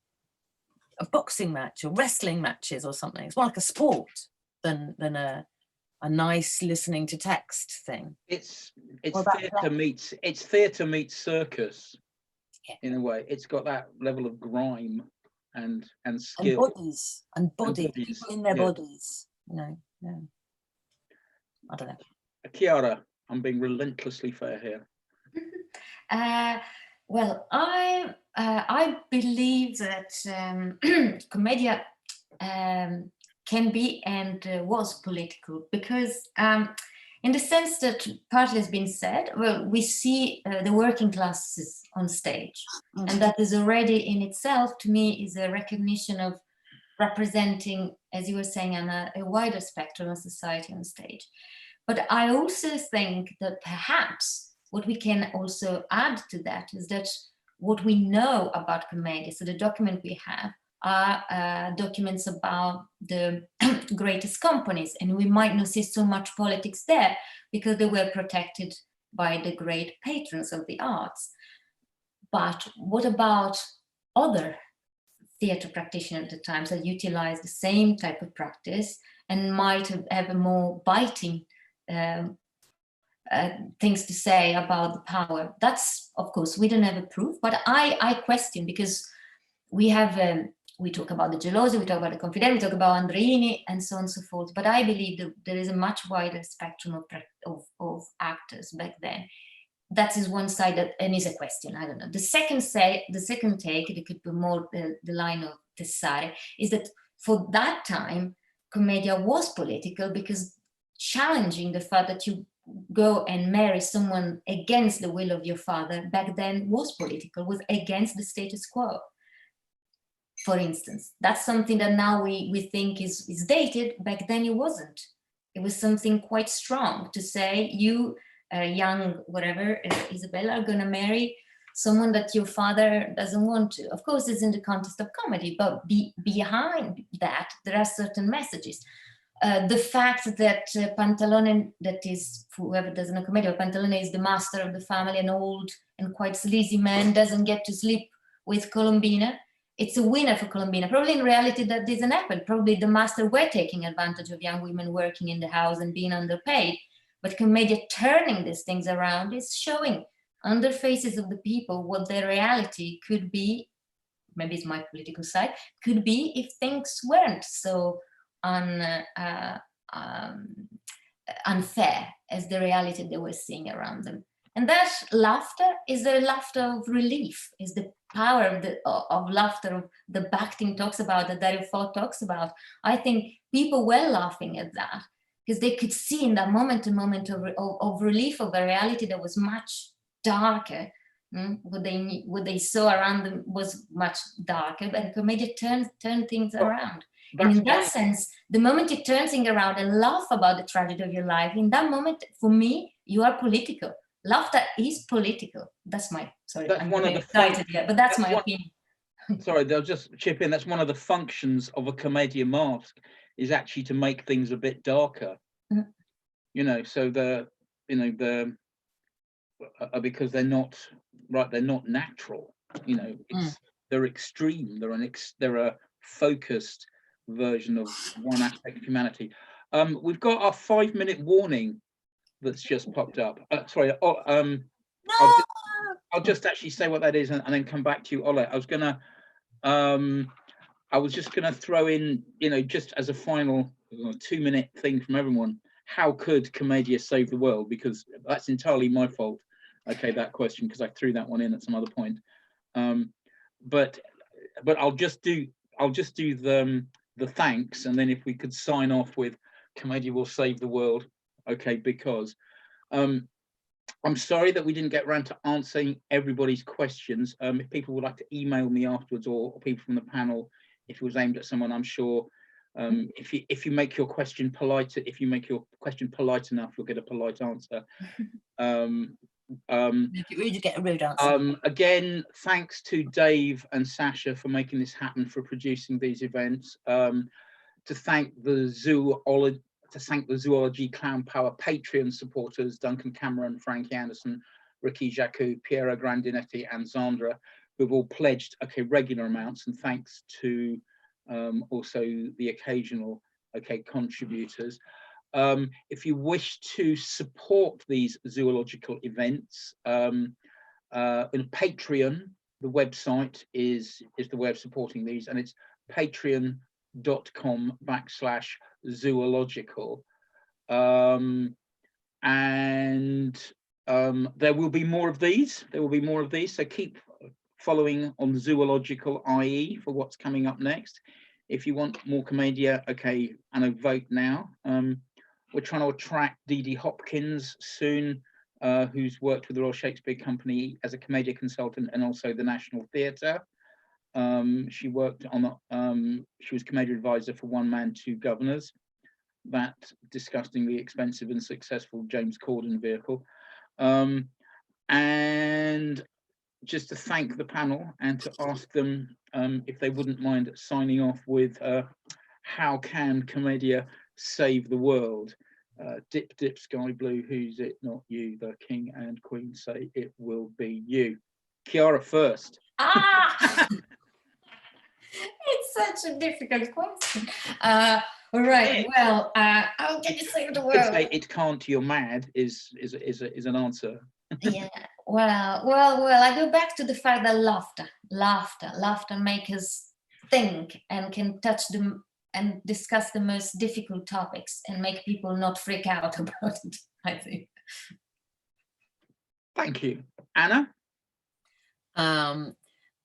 a boxing match or wrestling matches or something. It's more like a sport than a nice listening to text thing. It's What about theatre meets circus. Yeah. In a way, it's got that level of grime and skill and bodies, bodies, people in their yeah. bodies. You know, yeah. I don't know. Chiara, I'm being relentlessly fair here. Well, I believe that commedia can be and was political, because in the sense that partly has been said, well, we see the working classes on stage, and that is already in itself, to me, is a recognition of representing, as you were saying, Anna, a wider spectrum of society on stage. But I also think that perhaps what we can also add to that is that what we know about commedia, so the document we have, are documents about the greatest companies, and we might not see so much politics there because they were protected by the great patrons of the arts. But what about other theatre practitioners at the time that utilized the same type of practice and might have a more biting things to say about the power? That's, of course, we don't have a proof, but I question, because we have we talk about the Gelosi, we talk about the Confidenti, we talk about Andreini, and so on and so forth. But I believe that there is a much wider spectrum of actors back then. That is one side, and is a question. I don't know. The second take, it could be more the line of Tessari, is that for that time, commedia was political, because challenging the fact that you go and marry someone against the will of your father back then was political, was against the status quo. For instance, that's something that now we think is dated. Back then it wasn't. It was something quite strong to say, you, young, whatever, Isabella, are gonna marry someone that your father doesn't want to. Of course, it's in the context of comedy, but behind that, there are certain messages. The fact that Pantalone, that is, for whoever doesn't know comedy, Pantalone is the master of the family, an old and quite sleazy man, doesn't get to sleep with Colombina. It's a winner for Colombina. Probably in reality that didn't happen. Probably the master were taking advantage of young women working in the house and being underpaid. But commedia turning these things around is showing on the faces of the people what their reality could be. Maybe it's my political side, could be if things weren't so unfair as the reality they were seeing around them. And that laughter is the laughter of relief, is the power of laughter of the Bakhtin talks about, that Dario Fo talks about. I think people were laughing at that because they could see in that moment a moment of relief of a reality that was much darker. What they saw around them was much darker, but comedy turned things around. And in that sense, the moment you turn things around and laugh about the tragedy of your life, in that moment, for me, you are political. Laughter is political. That's my, sorry, that's I'm one getting of the excited here, but that's my opinion. Sorry, they'll just chip in. That's one of the functions of a commedia mask, is actually to make things a bit darker. Mhm. You know, so because they're not right, they're not natural. You know, they're extreme. They're a focused version of one aspect of humanity. We've got our 5-minute warning that's just popped up. Sorry. I'll just actually say what that is and then come back to you, Ole. I was just gonna throw in, just as a final 2-minute thing from everyone, how could commedia save the world? Because that's entirely my fault. Okay, that question, because I threw that one in at some other point. But I'll just do the thanks, and then if we could sign off with commedia will save the world. Okay, because I'm sorry that we didn't get around to answering everybody's questions. If people would like to email me afterwards, or people from the panel, if it was aimed at someone, I'm sure If you make your question polite, if you make your question polite enough, you'll get a polite answer. If you really get a rude answer. Again, thanks to Dave and Sasha for making this happen, for producing these events. To thank the Zoology Clown Power Patreon supporters, Duncan Cameron, Frankie Anderson, Ricky Jacou, Piero Grandinetti, and Zandra, who've all pledged regular amounts, and thanks to also the occasional contributors. If you wish to support these zoological events, in Patreon, the website is the way of supporting these, and it's patreon.com/zoological. There will be more of these. So keep following on Zoological IE for what's coming up next. If you want more Commedia, and a vote now. We're trying to attract Dee Dee Hopkins soon, who's worked with the Royal Shakespeare Company as a Commedia consultant and also the National Theatre. She worked on, she was Commedia advisor for One Man, Two Governors, that disgustingly expensive and successful James Corden vehicle. And just to thank the panel and to ask them if they wouldn't mind signing off with how can Commedia save the world? Dip, dip, sky blue, who's it? Not you. The king and queen say it will be you. Chiara first. It's such a difficult question. All right. Well, how can you save the world? Say it can't. You're mad. Is an answer. Yeah. Well. I go back to the fact that laughter makes us think and can touch them and discuss the most difficult topics and make people not freak out about it, I think. Thank you. Anna?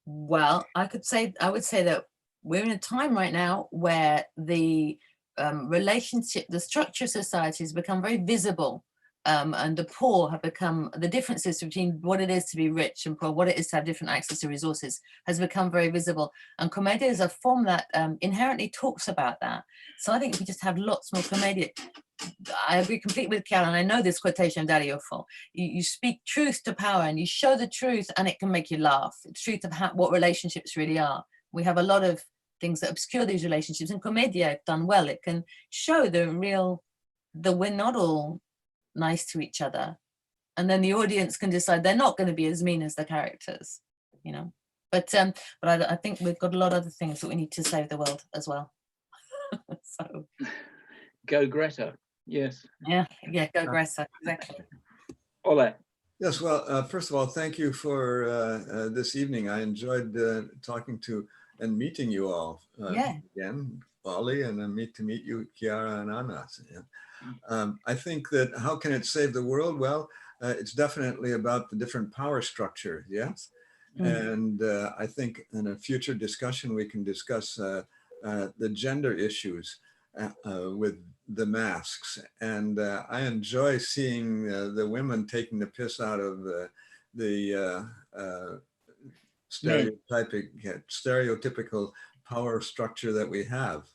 Well, I would say that we're in a time right now where the relationship, the structure of society has become very visible, and the poor have become, the differences between what it is to be rich and poor, what it is to have different access to resources, has become very visible. And Commedia is a form that inherently talks about that. So I think if we just have lots more Commedia, I agree completely with Chiara, and I know this quotation of Dario Fo. You speak truth to power and you show the truth and it can make you laugh. The truth of what relationships really are. We have a lot of things that obscure these relationships, and Commedia, if done well, it can show that we're not all nice to each other, and then the audience can decide they're not going to be as mean as the characters, but I think we've got a lot of other things that we need to save the world as well. So go Greta. Yes, go Greta, exactly. Ole. Yes, well, first of all, thank you for this evening. I enjoyed talking to and meeting you all again, Ollie, and I meet you, Chiara and Anna. I think that how can it save the world? Well, it's definitely about the different power structure, yes? And I think in a future discussion, we can discuss the gender issues with the masks. And I enjoy seeing the women taking the piss out of the stereotypical power structure that we have.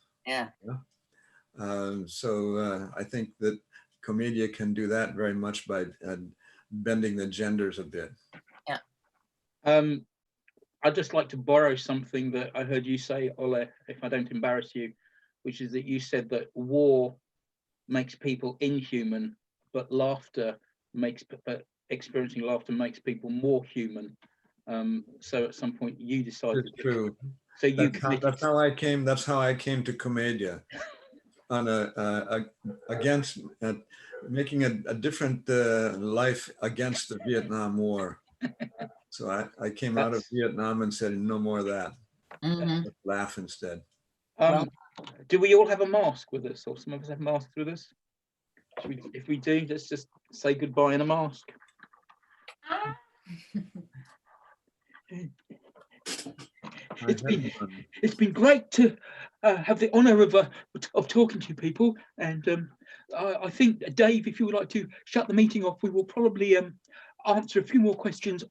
So I think that Commedia can do that very much by bending the genders a bit. I'd just like to borrow something that I heard you say, Ole, if I don't embarrass you, which is that you said that war makes people inhuman, but experiencing laughter makes people more human. So at some point you decided. It's true. So that's how I came. That's how I came to Commedia, on against making a different life against the Vietnam War. So I came out of Vietnam and said, no more of that. Let's laugh instead. Do we all have a mask with us, or some of us have masks with us? If we do, let's just say goodbye in a mask. It's been great to have the honour of talking to you people, and I think, Dave, if you would like to shut the meeting off, we will probably answer a few more questions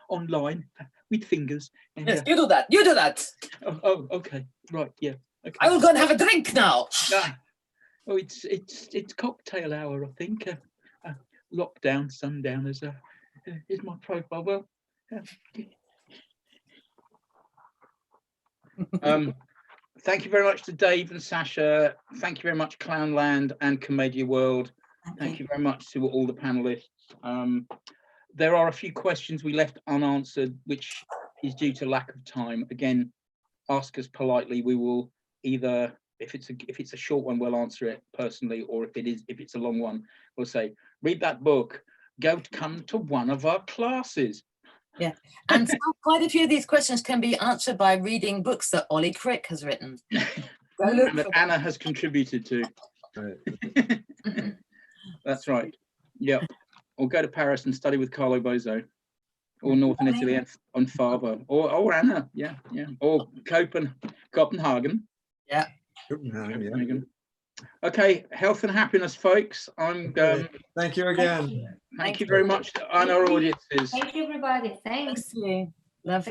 online with fingers. And, yes, you do that. You do that. Oh, okay, right, yeah. Okay. I will go and have a drink now. Ah, oh, it's cocktail hour, I think. Lockdown, sundown is my profile. Well, thank you very much to Dave and Sasha. Thank you very much, Clownland and Commedia World. Thank you very much to all the panelists. There are a few questions we left unanswered, which is due to lack of time. Again, ask us politely. We will either, if it's a short one, we'll answer it personally, or if it's a long one, we'll say, read that book, come to one of our classes. Yeah, and so quite a few of these questions can be answered by reading books that Ollie Crick has written. Go look And that for Anna has contributed to. Right. That's right. Yep. Or go to Paris and study with Carlo Bozo, or Northern Italy on Fava, or Anna, yeah, or Copenhagen. Yeah. Copenhagen, Okay, health and happiness, folks. Okay. Thank you again. Thank you very much to our audiences. Thank you, everybody. Thanks. Thank you. Lovely.